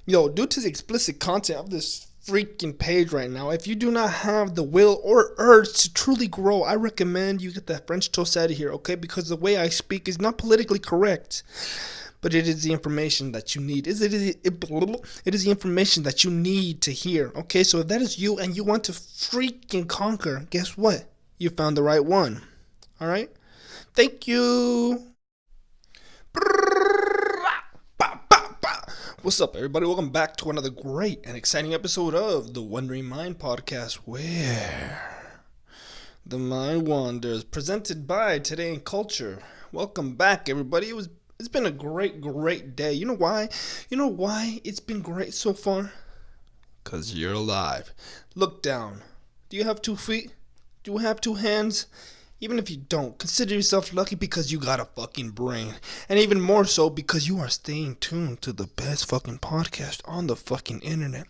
Yo, due to the explicit content of this freaking page right now, if you do not have the will or urge to truly grow, I recommend you get that French toast out of here, okay? Because the way I speak is not politically correct, but it is the information that you need. It is the information that you need to hear, okay? So if that is you and you want to freaking conquer, guess what? You found the right one, all right? Thank you. What's up, everybody? Welcome back to another great and exciting episode of the Wandering Mind Podcast, where the mind wanders. Presented by Today in Culture. Welcome back, everybody. It's been a great day. You know why? You know why it's been great so far? 'Cause you're alive. Look down. Do you have 2 feet? Do you have 2 hands? Even if you don't, consider yourself lucky because you got a fucking brain. And even more so because you are staying tuned to the best fucking podcast on the fucking internet.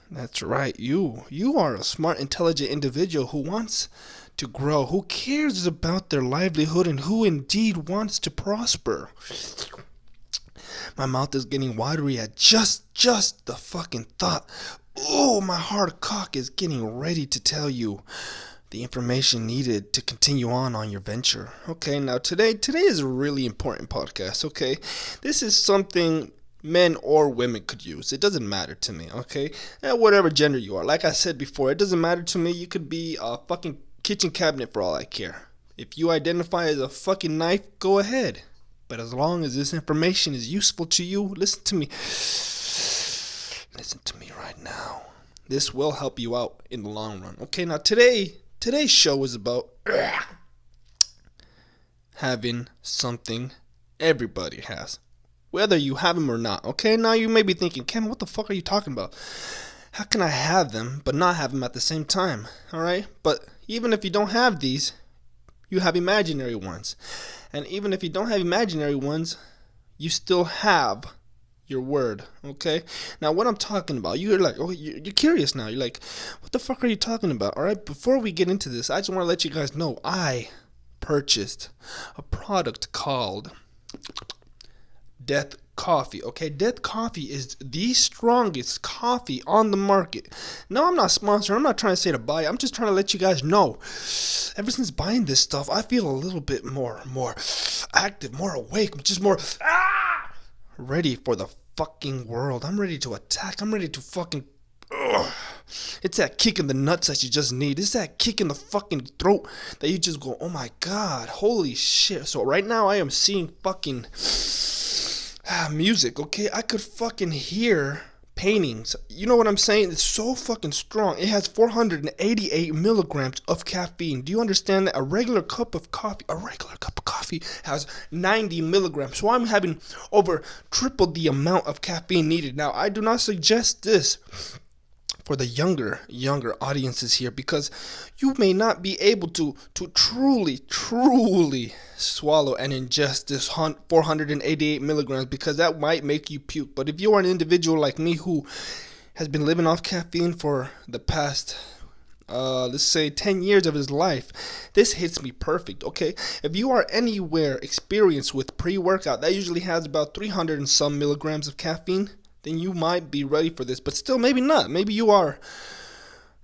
That's right, you. You are a smart, intelligent individual who wants to grow, who cares about their livelihood, and who indeed wants to prosper. My mouth is getting watery at just the fucking thought. Oh, my hard cock is getting ready to tell you the information needed to continue on your venture. Okay, now today is a really important podcast, okay? This is something men or women could use. It doesn't matter to me, okay? Whatever gender you are. Like I said before, it doesn't matter to me. You could be a fucking kitchen cabinet for all I care. If you identify as a fucking knife, go ahead. But as long as this information is useful to you, listen to me. Listen to me right now. This will help you out in the long run. Okay, now today's show is about having something everybody has, whether you have them or not. Okay, now you may be thinking, Ken, what the fuck are you talking about? How can I have them but not have them at the same time? Alright, but even if you don't have these, you have imaginary ones. And even if you don't have imaginary ones, you still have your word, okay? Now, what I'm talking about, you're like, oh, you're curious now. You're like, what the fuck are you talking about? All right, before we get into this, I just want to let you guys know I purchased a product called Death Coffee, okay? Death Coffee is the strongest coffee on the market. No, I'm not sponsored. I'm not trying to say to buy it. I'm just trying to let you guys know. Ever since buying this stuff, I feel a little bit more active, more awake, just more ready for the fucking world. I'm ready to attack. I'm ready to fucking It's that kick in the nuts that you just need. It's that kick in the fucking throat that you just go, oh my god, holy shit. So right now I am seeing fucking music, okay? I could fucking hear paintings. You know what I'm saying? It's so fucking strong. It has 488 milligrams of caffeine. Do you understand that a regular cup of coffee has 90 milligrams? So I'm having over triple the amount of caffeine needed. Now, I do not suggest this for the younger audiences here, because you may not be able to truly swallow and ingest this 488 milligrams, because that might make you puke. But if you are an individual like me who has been living off caffeine for the past let's say 10 years of his life, this hits me perfect, okay? If you are anywhere experienced with pre-workout, that usually has about 300 and some milligrams of caffeine, then you might be ready for this. But still, maybe not. Maybe you are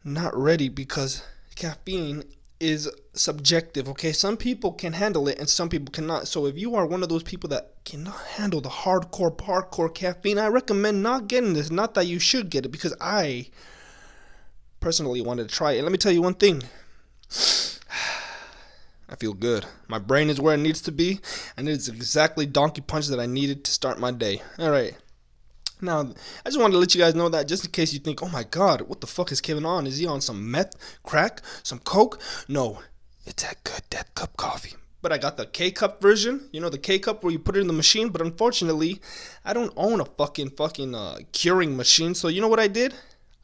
not ready, because caffeine is subjective, okay? Some people can handle it and some people cannot. So if you are one of those people that cannot handle the hardcore caffeine, I recommend not getting this. Not that you should get it, because I personally wanted to try it. And let me tell you one thing. I feel good. My brain is where it needs to be, and it's exactly donkey punch that I needed to start my day. All right. Now, I just wanted to let you guys know that, just in case you think, oh my god, what the fuck is Kevin on? Is he on some meth, crack, some coke? No, it's that good Death Cup coffee. But I got the K-Cup version, you know, the K-Cup where you put it in the machine. But unfortunately, I don't own a fucking curing machine. So you know what I did?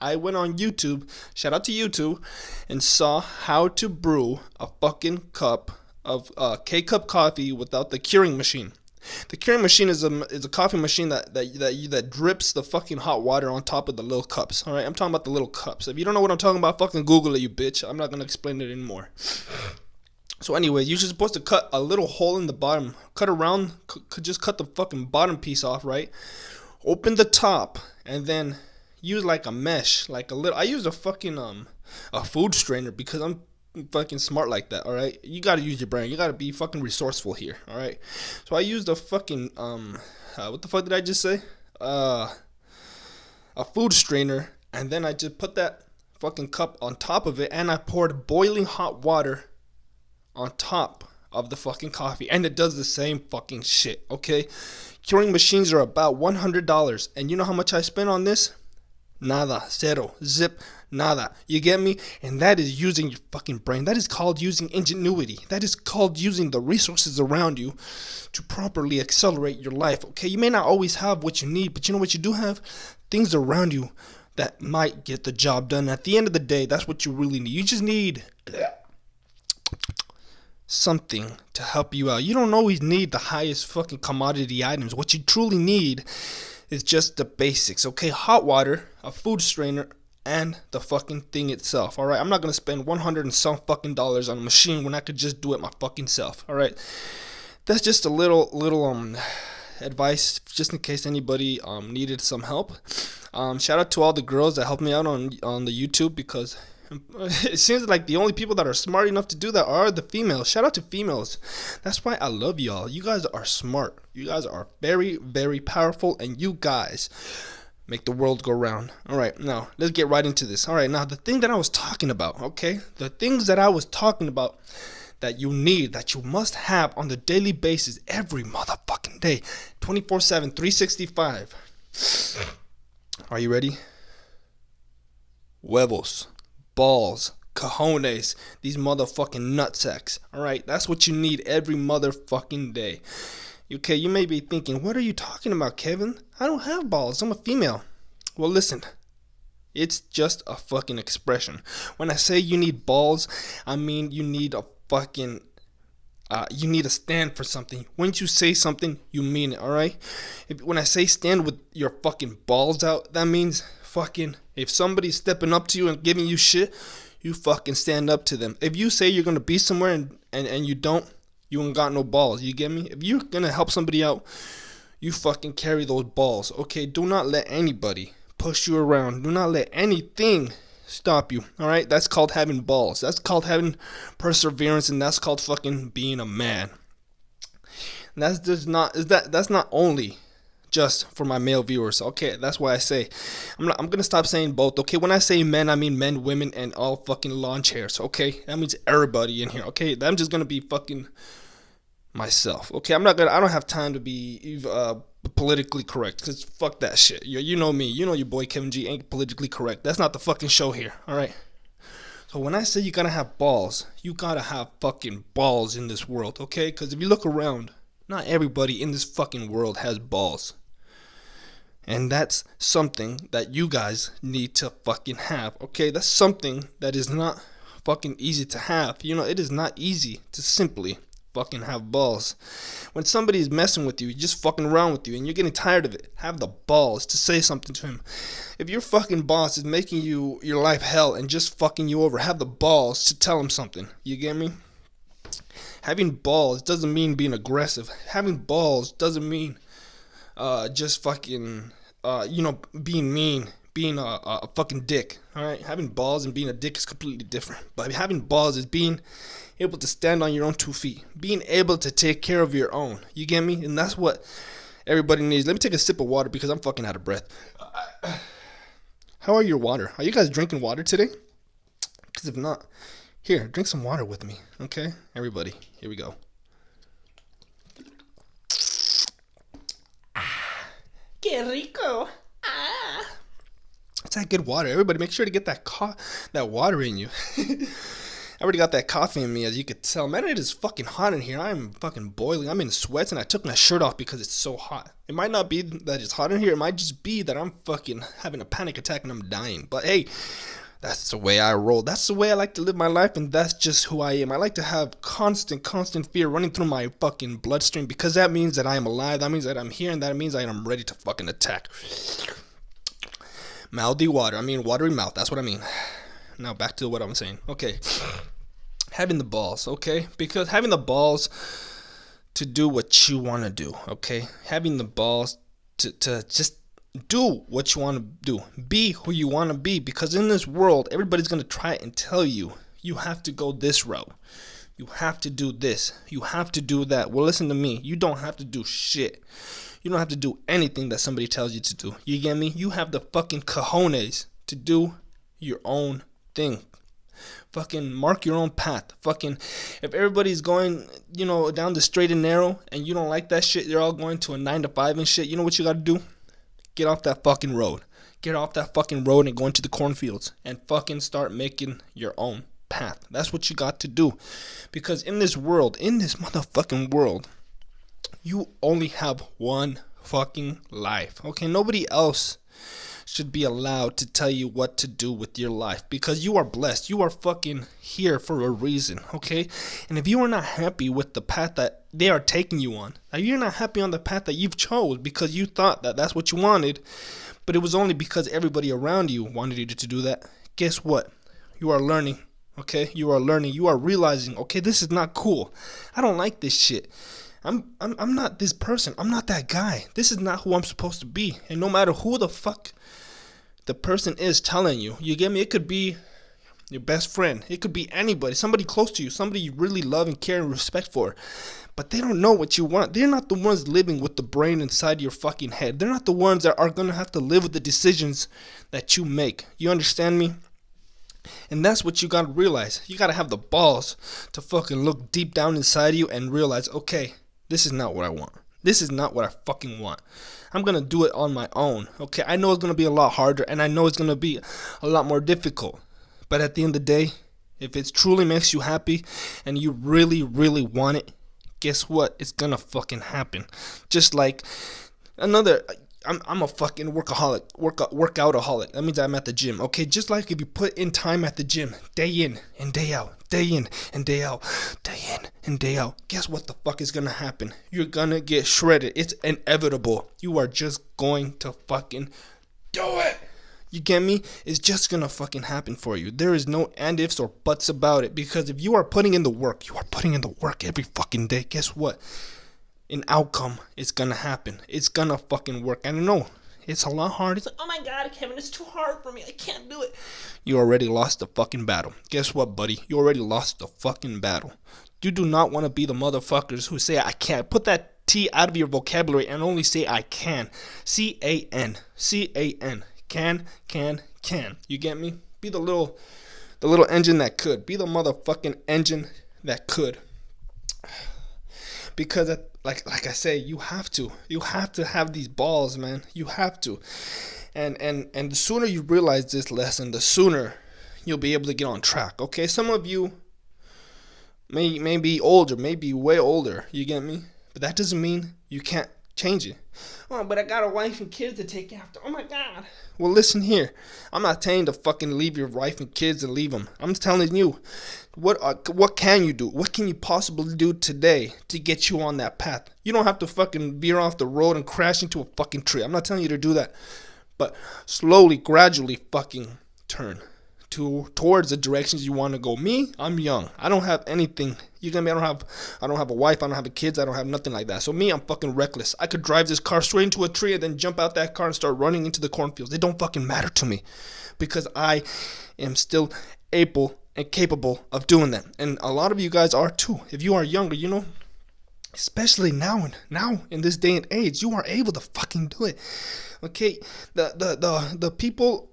I went on YouTube, shout out to YouTube, and saw how to brew a fucking cup of K-Cup coffee without the curing machine. The curing machine is a coffee machine that drips the fucking hot water on top of the little cups. All right, I'm talking about the little cups. If you don't know what I'm talking about, fucking Google it, you bitch. I'm not gonna explain it anymore. So anyway, you're just supposed to cut a little hole in the bottom. Cut around, just cut the fucking bottom piece off, right? Open the top, and then use like a mesh, like a little. I use a fucking a food strainer because I'm fucking smart like that. All right, you gotta use your brain. You gotta be fucking resourceful here. All right. So I used a fucking what the fuck did I just say? A food strainer, and then I just put that fucking cup on top of it, and I poured boiling hot water on top of the fucking coffee, and it does the same fucking shit. Okay, Keurig machines are about $100, and you know how much I spent on this? Nada, zero, zip, nada. You get me? And that is using your fucking brain. That is called using ingenuity. That is called using the resources around you to properly accelerate your life. Okay, you may not always have what you need, but you know what you do have? Things around you that might get the job done. At the end of the day, that's what you really need. You just need something to help you out. You don't always need the highest fucking commodity items. What you truly need is just the basics, okay? Hot water, a food strainer, and the fucking thing itself, all right? I'm not gonna spend 100 and some fucking dollars on a machine when I could just do it my fucking self, all right? That's just a little advice just in case anybody needed some help. Shout out to all the girls that helped me out on the YouTube, because it seems like the only people that are smart enough to do that are the females. Shout out to females. That's why I love y'all. You guys are smart. You guys are very, very powerful, and you guys make the world go round. All right, now let's get right into this. All right, now the thing that I was talking about, okay? The things that I was talking about that you need, that you must have on the daily basis, every motherfucking day, 24/7, 365. Are you ready? Huevos. Balls, cojones, these motherfucking nutsacks. Alright, that's what you need every motherfucking day. Okay, you may be thinking, what are you talking about, Kevin? I don't have balls, I'm a female. Well, listen, it's just a fucking expression. When I say you need balls, I mean you need a fucking you need to stand for something. Once you say something, you mean it, alright? When I say stand with your fucking balls out, that means fucking, if somebody's stepping up to you and giving you shit, you fucking stand up to them. If you say you're gonna be somewhere and you don't, you ain't got no balls. You get me? If you're gonna help somebody out, you fucking carry those balls. Okay, do not let anybody push you around. Do not let anything stop you. Alright? That's called having balls. That's called having perseverance, and that's called fucking being a man. And that's not only just for my male viewers. Okay, that's why I say I'm gonna stop saying both. Okay, when I say men, I mean men, women, and all fucking lawn chairs. Okay, that means everybody in here. Okay, I'm just gonna be fucking myself. Okay, I don't have time to be politically correct, because fuck that shit. You know me. You know your boy Kevin G ain't politically correct. That's not the fucking show here. All right. So when I say you gotta have balls, you gotta have fucking balls in this world. Okay, because if you look around, not everybody in this fucking world has balls. And that's something that you guys need to fucking have, okay? That's something that is not fucking easy to have. You know, it is not easy to simply fucking have balls. When somebody is messing with you, just fucking around with you, and you're getting tired of it, have the balls to say something to him. If your fucking boss is making your life hell and just fucking you over, have the balls to tell him something. You get me? Having balls doesn't mean being aggressive. Having balls doesn't mean just fucking, being mean, being a fucking dick, alright? Having balls and being a dick is completely different. But having balls is being able to stand on your own 2 feet. Being able to take care of your own. You get me? And that's what everybody needs. Let me take a sip of water because I'm fucking out of breath. How are your water? Are you guys drinking water today? Because if not, here, drink some water with me, okay? Everybody, here we go. Que rico. Ah. It's that good water. Everybody make sure to get that water in you. I already got that coffee in me, as you could tell. Man, it is fucking hot in here. I'm fucking boiling. I'm in sweats, and I took my shirt off because it's so hot. It might not be that it's hot in here. It might just be that I'm fucking having a panic attack and I'm dying. But hey, that's the way I roll. That's the way I like to live my life, and that's just who I am. I like to have constant fear running through my fucking bloodstream, because that means that I am alive. That means that I'm here, and that means that I'm ready to fucking attack. Mouthy water. I mean, watery mouth. That's what I mean. Now back to what I'm saying. Okay. Having the balls, okay? Because having the balls to do what you want to do, okay? Having the balls to just do what you want to do. Be who you want to be. Because in this world, everybody's going to try and tell you, you have to go this route. You have to do this. You have to do that. Well, listen to me. You don't have to do shit. You don't have to do anything that somebody tells you to do. You get me? You have the fucking cojones to do your own thing. Fucking mark your own path. Fucking, if everybody's going, down the straight and narrow, and you don't like that shit, they're all going to a 9 to 5 and shit. You know what you gotta do? Get off that fucking road. Get off that fucking road and go into the cornfields and fucking start making your own path. That's what you got to do. Because in this world, in this motherfucking world, you only have one fucking life. Okay, nobody else should be allowed to tell you what to do with your life, because you are blessed. You are fucking here for a reason, okay? And if you are not happy with the path that they are taking you on, if you're not happy on the path that you've chose because you thought that that's what you wanted, but it was only because everybody around you wanted you to do that, guess what? You are learning, okay? You are learning. You are realizing, okay, this is not cool. I don't like this shit. I'm not this person. I'm not that guy. This is not who I'm supposed to be. And no matter who the fuck the person is telling you, you get me? It could be your best friend. It could be anybody, somebody close to you, somebody you really love and care and respect for. But they don't know what you want. They're not the ones living with the brain inside your fucking head. They're not the ones that are going to have to live with the decisions that you make. You understand me? And that's what you got to realize. You got to have the balls to fucking look deep down inside you and realize, okay, this is not what I want. This is not what I fucking want. I'm going to do it on my own. Okay, I know it's going to be a lot harder, and I know it's going to be a lot more difficult. But at the end of the day, if it truly makes you happy and you really, really want it, guess what? It's going to fucking happen. Just like I'm a fucking workoutaholic. That means I'm at the gym. Okay, just like if you put in time at the gym, day in and day out, day in and day out, day in and day out, guess what the fuck is gonna happen? You're gonna get shredded. It's inevitable. You are just going to fucking do it. You get me? It's just gonna fucking happen for you. There is no and ifs or buts about it, because if you are putting in the work, you are putting in the work every fucking day, guess what? An outcome is gonna happen. It's gonna fucking work. And I know it's a lot hard. It's like, oh my god, Kevin, it's too hard for me. I can't do it. You already lost the fucking battle. Guess what, buddy? You already lost the fucking battle. You do not want to be the motherfuckers who say I can't. Put that T out of your vocabulary and only say I can. C-A-N. C-A-N. Can. You get me? Be the little engine that could. Be the motherfucking engine that could. Because like I say, you have to have these balls, man. You have to, and the sooner you realize this lesson, the sooner you'll be able to get on track. Okay, some of you may be older, maybe way older. You get me? But that doesn't mean you can't change it. Oh, but I got a wife and kids to take after. Oh my god. Well, listen here. I'm not telling you to fucking leave your wife and kids and leave them. I'm telling you, what can you do? What can you possibly do today to get you on that path? You don't have to fucking veer off the road and crash into a fucking tree. I'm not telling you to do that. But slowly, gradually fucking turn towards the directions you want to go. Me, I'm young. I don't have anything. You get me? I don't have a wife. I don't have a kids. I don't have nothing like that. So me, I'm fucking reckless. I could drive this car straight into a tree and then jump out that car and start running into the cornfields. It don't fucking matter to me, because I am still able and capable of doing that. And a lot of you guys are too. If you are younger, especially now in this day and age, you are able to fucking do it. Okay, the people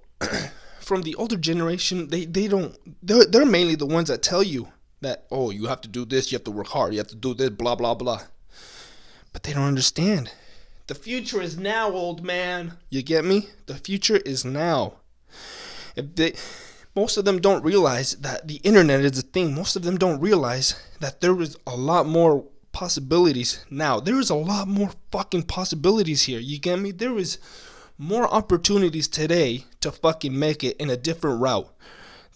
from the older generation, they're mainly the ones that tell you that, oh, you have to do this, you have to work hard, you have to do this, blah blah blah. But they don't understand. The future is now, old man. You get me? The future is now. Most of them don't realize that the internet is a thing. Most of them don't realize that there is a lot more possibilities now. There is a lot more fucking possibilities here. You get me? There is more opportunities today to fucking make it in a different route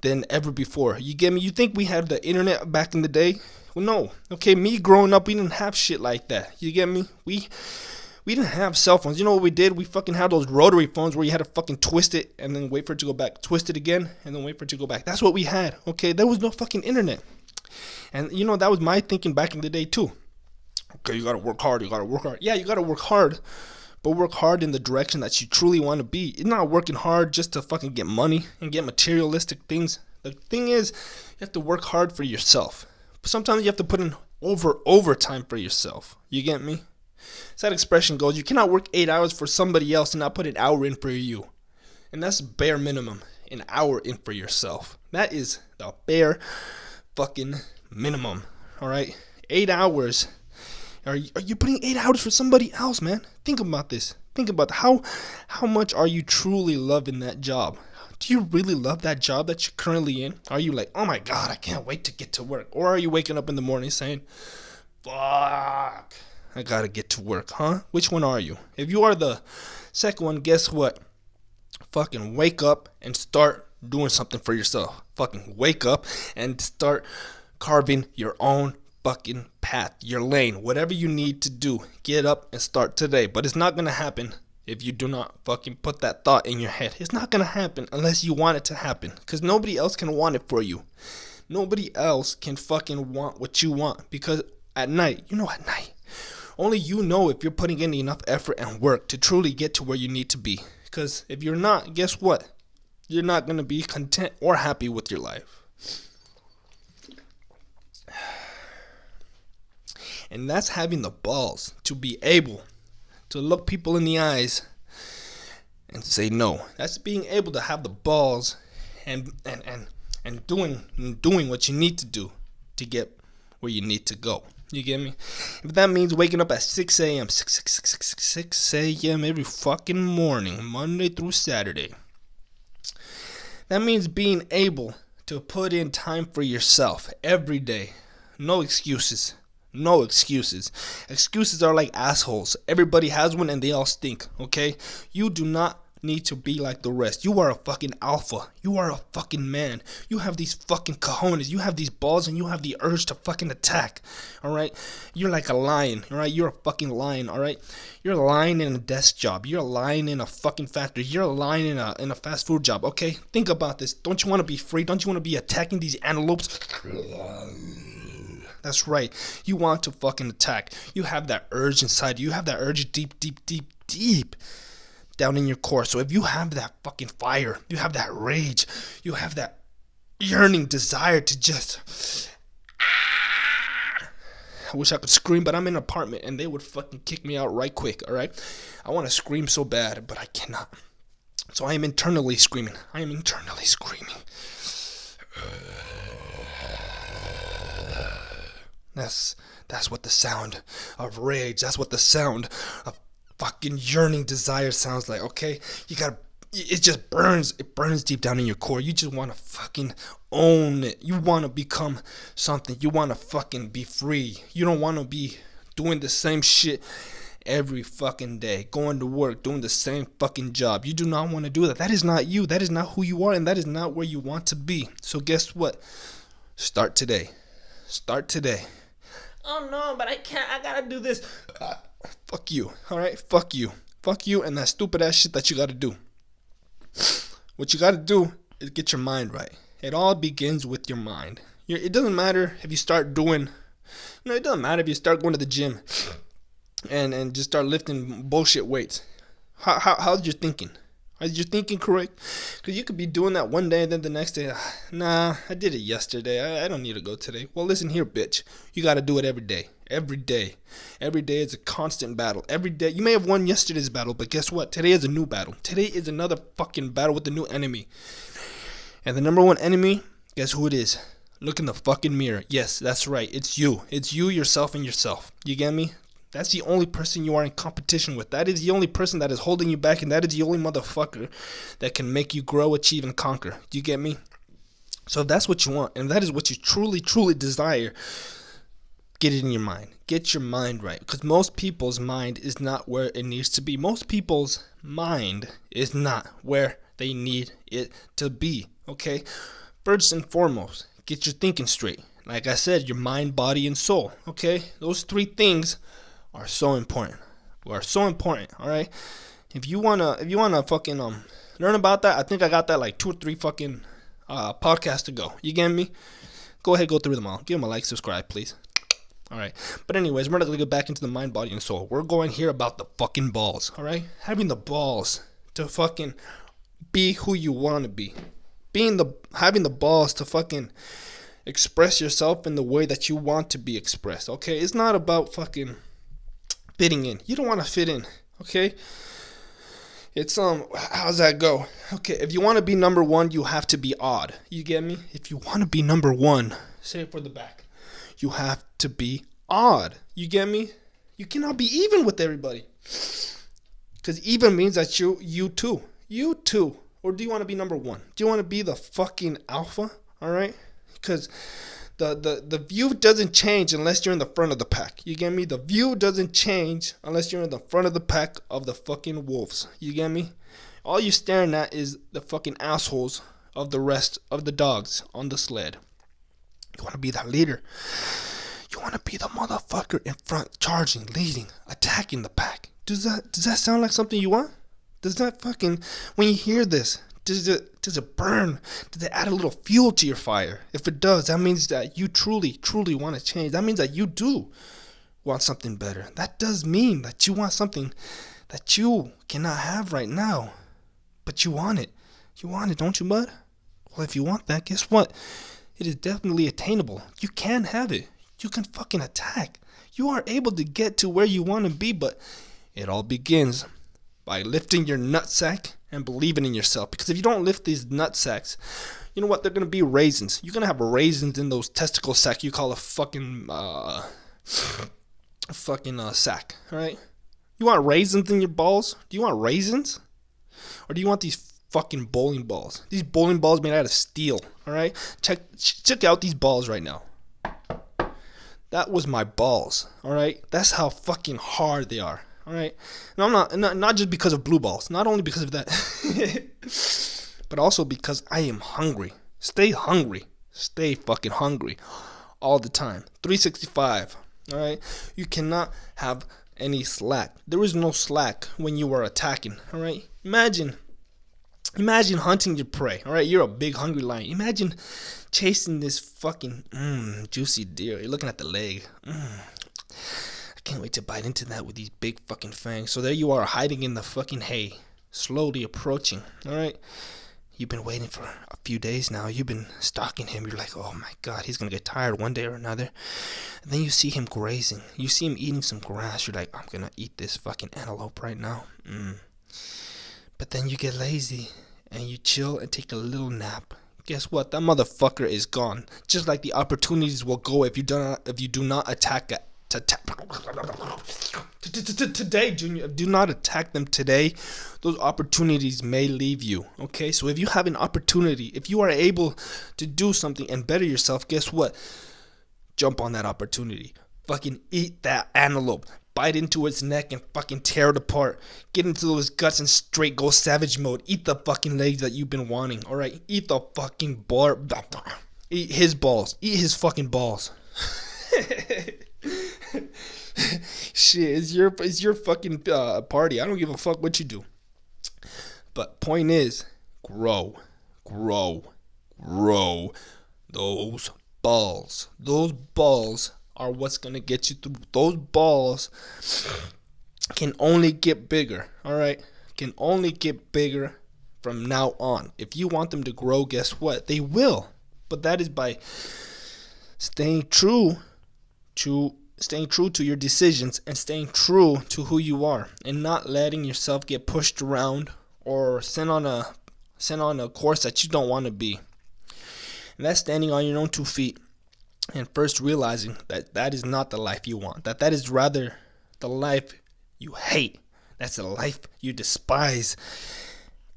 than ever before. You get me? You think we had the internet back in the day? Well, no. Okay, me growing up, we didn't have shit like that. You get me? We didn't have cell phones. You know what we did? We fucking had those rotary phones where you had to fucking twist it and then wait for it to go back. Twist it again and then wait for it to go back. That's what we had. Okay, there was no fucking internet. And that was my thinking back in the day too. Okay, you gotta work hard. Yeah, you gotta work hard, but work hard in the direction that you truly want to be. It's not working hard just to fucking get money and get materialistic things. The thing is, you have to work hard for yourself. But sometimes you have to put in overtime for yourself. You get me? So that expression goes, you cannot work 8 hours for somebody else and not put an hour in for you. And that's bare minimum, an hour in for yourself. That is the bare fucking minimum. All right? 8 hours. Are you putting 8 hours for somebody else, man? Think about this. Think about how much are you truly loving that job? Do you really love that job that you're currently in? Are you like, oh my God, I can't wait to get to work? Or are you waking up in the morning saying, fuck, I gotta get to work, huh? Which one are you? If you are the second one, guess what? Fucking wake up and start doing something for yourself. Fucking wake up and start carving your own fucking path, your lane, whatever you need to do. Get up and start today. But it's not gonna happen if you do not fucking put that thought in your head. It's not gonna happen unless you want it to happen. Because nobody else can want it for you. Nobody else can fucking want what you want. Because at night, only you know if you're putting in enough effort and work to truly get to where you need to be. Because if you're not, guess what? You're not gonna be content or happy with your life. And that's having the balls to be able to look people in the eyes and say no. That's being able to have the balls and doing what you need to do to get where you need to go. You get me? If that means waking up at 6 a.m. 6 a.m. every fucking morning, Monday through Saturday. That means being able to put in time for yourself every day. No excuses. No excuses. Excuses are like assholes. Everybody has one and they all stink, okay? You do not need to be like the rest. You are a fucking alpha. You are a fucking man. You have these fucking cojones. You have these balls and you have the urge to fucking attack, alright? You're like a lion, alright? You're a fucking lion, alright? You're a lion in a desk job. You're a lion in a fucking factory. You're a lion in a fast food job, okay? Think about this. Don't you want to be free? Don't you want to be attacking these antelopes? That's right. You want to fucking attack. You have that urge inside you. You have that urge deep down in your core. So if you have that fucking fire, you have that rage, you have that yearning desire to just... I wish I could scream, but I'm in an apartment and they would fucking kick me out right quick, alright? I want to scream so bad, but I cannot. So I am internally screaming. That's what the sound of rage, that's what the sound of fucking yearning desire sounds like, okay? It just burns deep down in your core. You just want to fucking own it. You want to become something. You want to fucking be free. You don't want to be doing the same shit every fucking day, going to work, doing the same fucking job. You do not want to do that. That is not you. That is not who you are, and that is not where you want to be. So guess what? Start today. Oh no, but I can't. I gotta do this. Fuck you. All right? Fuck you and that stupid ass shit that you gotta do. What you gotta do is get your mind right. It all begins with your mind. It doesn't matter if you start doing... it doesn't matter if you start going to the gym and just start lifting bullshit weights. How's your thinking? Is your thinking correct? Because you could be doing that one day and then the next day, nah, I did it yesterday. I don't need to go today. Well, listen here, bitch. You got to do it every day. Every day. Every day is a constant battle. Every day. You may have won yesterday's battle, but guess what? Today is a new battle. Today is another fucking battle with a new enemy. And the number one enemy, guess who it is? Look in the fucking mirror. Yes, that's right. It's you. It's you, yourself, and yourself. You get me? That's the only person you are in competition with. That is the only person that is holding you back, and that is the only motherfucker that can make you grow, achieve, and conquer. Do you get me? So if that's what you want, and that is what you truly, truly desire, get it in your mind. Get your mind right. Because most people's mind is not where it needs to be. Most people's mind is not where they need it to be. Okay? First and foremost, get your thinking straight. Like I said, your mind, body, and soul. Okay? Those three things are so important. All right? If you wanna fucking learn about that, I think I got that like 2 or 3 fucking podcasts to go. You get me? Go ahead, go through them all. Give them a like, subscribe, please. All right. But anyways, we're not going to get back into the mind, body, and soul. We're going here about the fucking balls, all right? Having the balls to fucking be who you want to be. Having the balls to fucking express yourself in the way that you want to be expressed, okay? It's not about fucking fitting in. You don't want to fit in, okay? It's, how's that go? Okay, if you want to be number one, you have to be odd. You get me? If you want to be number one, say it for the back, you have to be odd. You get me? You cannot be even with everybody. Because even means that you too. Or do you want to be number one? Do you want to be the fucking alpha? All right? Because the view doesn't change unless you're in the front of the pack. You get me? The view doesn't change unless you're in the front of the pack of the fucking wolves. You get me? All you're staring at is the fucking assholes of the rest of the dogs on the sled. You want to be that leader. You want to be the motherfucker in front, charging, leading, attacking the pack. Does that sound like something you want? Does that fucking, when you hear this, does it burn? Does it add a little fuel to your fire? If it does, that means that you truly want to change. That means that you do want something better. That does mean that you want something that you cannot have right now. But you want it. You want it, don't you, bud? Well, if you want that, guess what? It is definitely attainable. You can have it. You can fucking attack. You are able to get to where you want to be, but it all begins by lifting your nutsack and believing in yourself. Because if you don't lift these nutsacks, you know what? They're going to be raisins. You're going to have raisins in those testicle sack you call a fucking sack, all right? You want raisins in your balls? Do you want raisins? Or do you want these fucking bowling balls? These bowling balls made out of steel, all right? Check out these balls right now. That was my balls, all right? That's how fucking hard they are, all right? And I'm not just because of blue balls. Not only because of that, but also because I am hungry. Stay hungry. Stay fucking hungry all the time. 365, all right? You cannot have any slack. There is no slack when you are attacking, all right? Imagine hunting your prey, all right? You're a big hungry lion. Imagine chasing this fucking juicy deer. You're looking at the leg. I can't wait to bite into that with these big fucking fangs. So there you are, hiding in the fucking hay, slowly approaching, all right? You've been waiting for a few days now. You've been stalking him. You're like, oh my God, he's going to get tired one day or another. And then you see him grazing. You see him eating some grass. You're like, I'm going to eat this fucking antelope right now. But then you get lazy and you chill and take a little nap. Guess what? That motherfucker is gone. Just like the opportunities will go if you do not attack it. Today, Junior, do not attack them today. Those opportunities may leave you, okay? So if you have an opportunity, if you are able to do something and better yourself, guess what? Jump on that opportunity. Fucking eat that antelope. Bite into its neck and fucking tear it apart. Get into those guts and straight go savage mode. Eat the fucking legs that you've been wanting, alright? Eat the fucking eat his balls. Eat his fucking balls. Shit, it's your fucking party. I don't give a fuck what you do. But point is, grow those balls. Those balls are what's gonna get you through. Those balls can only get bigger, alright? Can only get bigger from now on. If you want them to grow, guess what? They will. But that is by staying true to your decisions and staying true to who you are and not letting yourself get pushed around or sent on a course that you don't want to be. And that's standing on your own 2 feet and first realizing that that is not the life you want, that is rather the life you hate, that's the life you despise,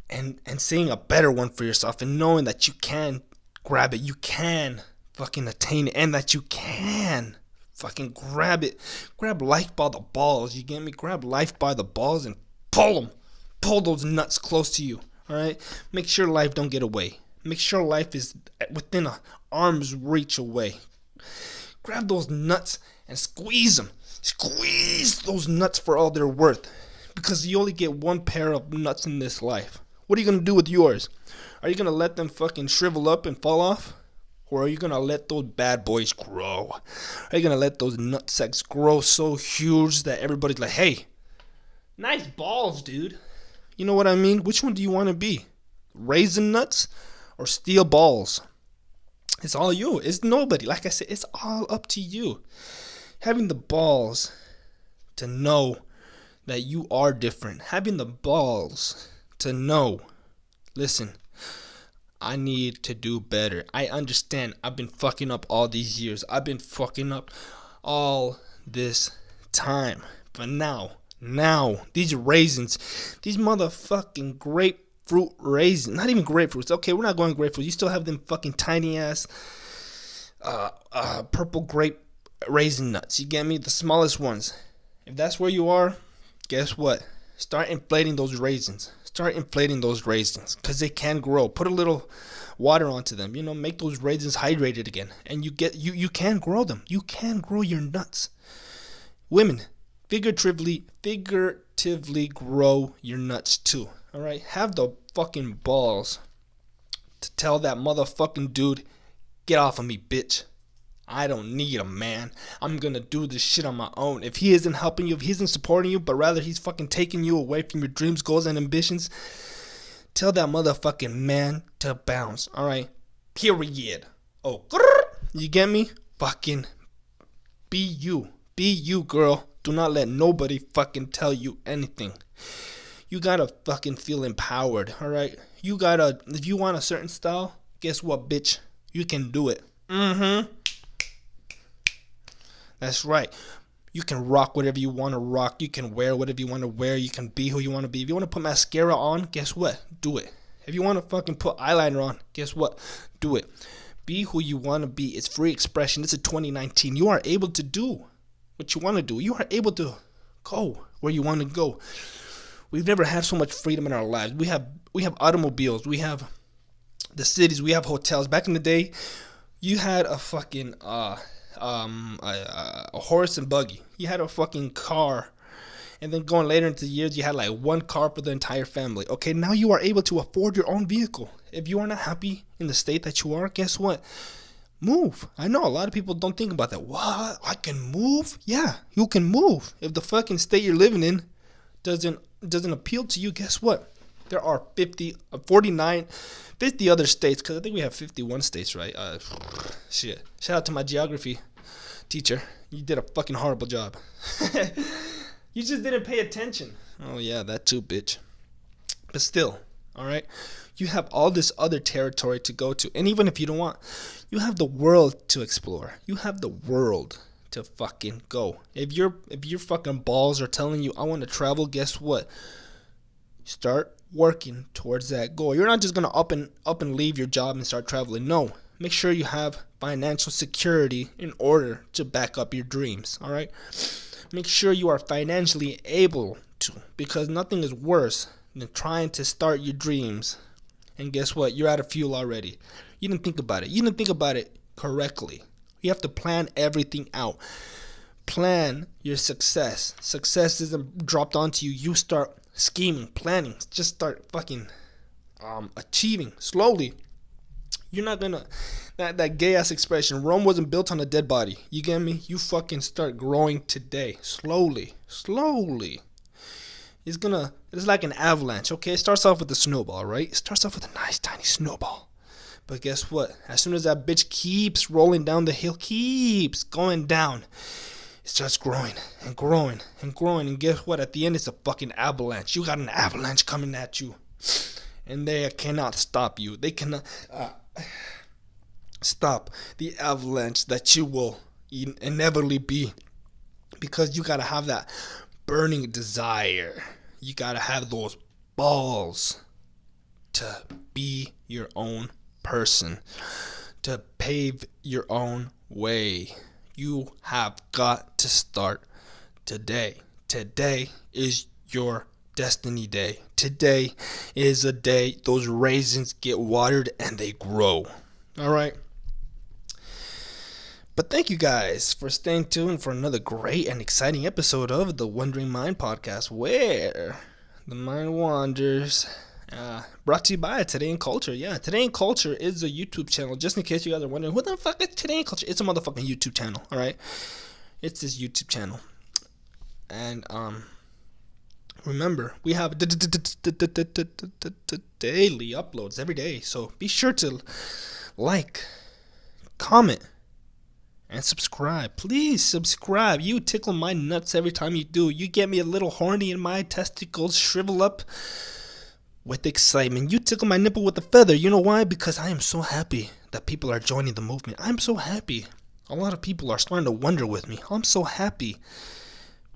and seeing a better one for yourself and knowing that you can grab it, you can fucking attain it, and that you can fucking grab it. Grab life by the balls, you get me? Grab life by the balls and pull them. Pull those nuts close to you, all right? Make sure life don't get away. Make sure life is within an arm's reach away. Grab those nuts and squeeze them. Squeeze those nuts for all they're worth. Because you only get one pair of nuts in this life. What are you going to do with yours? Are you going to let them fucking shrivel up and fall off? Or are you going to let those bad boys grow? Are you going to let those nutsacks grow so huge that everybody's like, hey, nice balls, dude. You know what I mean? Which one do you want to be? Raisin nuts or steel balls? It's all you. It's nobody. Like I said, it's all up to you. Having the balls to know that you are different. Having the balls to know, listen, I need to do better. I understand I've been fucking up all these years. I've been fucking up all this time. But now, these raisins, these motherfucking grapefruit raisins, not even grapefruits. Okay, we're not going grapefruit. You still have them fucking tiny ass purple grape raisin nuts. You get me? The smallest ones. If that's where you are, guess what? Start inflating those raisins. Because they can grow. Put a little water onto them. Make those raisins hydrated again. And you can grow them. You can grow your nuts. Women, figuratively grow your nuts too. Alright? Have the fucking balls to tell that motherfucking dude, get off of me, bitch. I don't need a man. I'm gonna do this shit on my own. If he isn't helping you, if he isn't supporting you, but rather he's fucking taking you away from your dreams, goals, and ambitions, tell that motherfucking man to bounce. Alright? Period. Oh, you get me? Fucking be you. Be you, girl. Do not let nobody fucking tell you anything. You gotta fucking feel empowered. Alright? If you want a certain style, guess what, bitch? You can do it. That's right. You can rock whatever you want to rock. You can wear whatever you want to wear. You can be who you want to be. If you want to put mascara on, guess what? Do it. If you want to fucking put eyeliner on, guess what? Do it. Be who you want to be. It's free expression. This is 2019. You are able to do what you want to do. You are able to go where you want to go. We've never had so much freedom in our lives. We have automobiles. We have the cities. We have hotels. Back in the day, you had a fucking a horse and buggy. You had a fucking car. And then going later into the years, you had like one car for the entire family. Okay, now you are able to afford your own vehicle. If you are not happy in the state that you are, guess what? Move. I know a lot of people don't think about that. What? I can move? Yeah, you can move. If the fucking state you're living in doesn't appeal to you, guess what? There are 50 other states, because I think we have 51 states, right? Shit. Shout out to my geography teacher. You did a fucking horrible job. You just didn't pay attention. Oh, yeah, that too, bitch. But still, all right? You have all this other territory to go to. And even if you don't want, you have the world to explore. You have the world to fucking go. If your fucking balls are telling you, I want to travel, guess what? Start working towards that goal. You're not just going to up and leave your job and start traveling. No. Make sure you have financial security in order to back up your dreams, all right? Make sure you are financially able to, because nothing is worse than trying to start your dreams and guess what? You're out of fuel already. You didn't think about it. You didn't think about it correctly. You have to plan everything out. Plan your success. Success isn't dropped onto you. You start scheming, planning. Just start fucking achieving slowly. You're not gonna that gay ass expression. Rome wasn't built on a dead body. You get me? You fucking start growing today, slowly. It's like an avalanche. Okay, it starts off with a snowball, right? It starts off with a nice tiny snowball. But guess what? As soon as that bitch keeps rolling down the hill, keeps going down, it starts growing and growing and growing. And guess what? At the end, it's a fucking avalanche. You got an avalanche coming at you. And they cannot stop you. They cannot stop the avalanche that you will inevitably be. Because you got to have that burning desire. You got to have those balls to be your own person. To pave your own way. You have got to start today. Today is your destiny day. Today is a day those raisins get watered and they grow. All right. But thank you guys for staying tuned for another great and exciting episode of the Wandering Mind podcast, where the mind wanders Brought to you by Today in Culture. Yeah, Today in Culture is a YouTube channel. Just in case you guys are wondering, what the fuck is Today in Culture? It's a motherfucking YouTube channel, all right? It's this YouTube channel. And remember, we have daily uploads every day. So be sure to like, comment, and subscribe. Please subscribe. You tickle my nuts every time you do. You get me a little horny and my testicles shrivel up with excitement. You tickle my nipple with a feather. You know why? Because I am so happy that people are joining the movement. I'm so happy. A lot of people are starting to wonder with me. I'm so happy.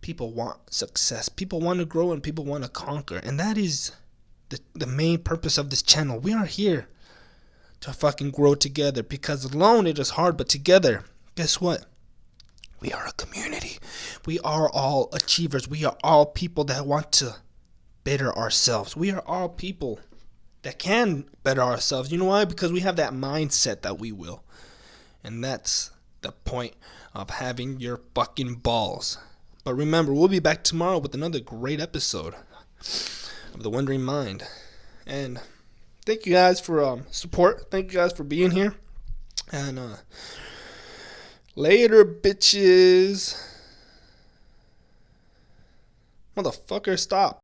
People want success. People want to grow and people want to conquer. And that is the main purpose of this channel. We are here to fucking grow together, because alone it is hard, but together, guess what? We are a community. We are all achievers. We are all people that want to better ourselves. We are all people that can better ourselves. You know why? Because we have that mindset that we will. And that's the point of having your fucking balls. But remember, we'll be back tomorrow with another great episode of The Wondering Mind. And thank you guys for support. Thank you guys for being here. And later, bitches. Motherfucker, stop.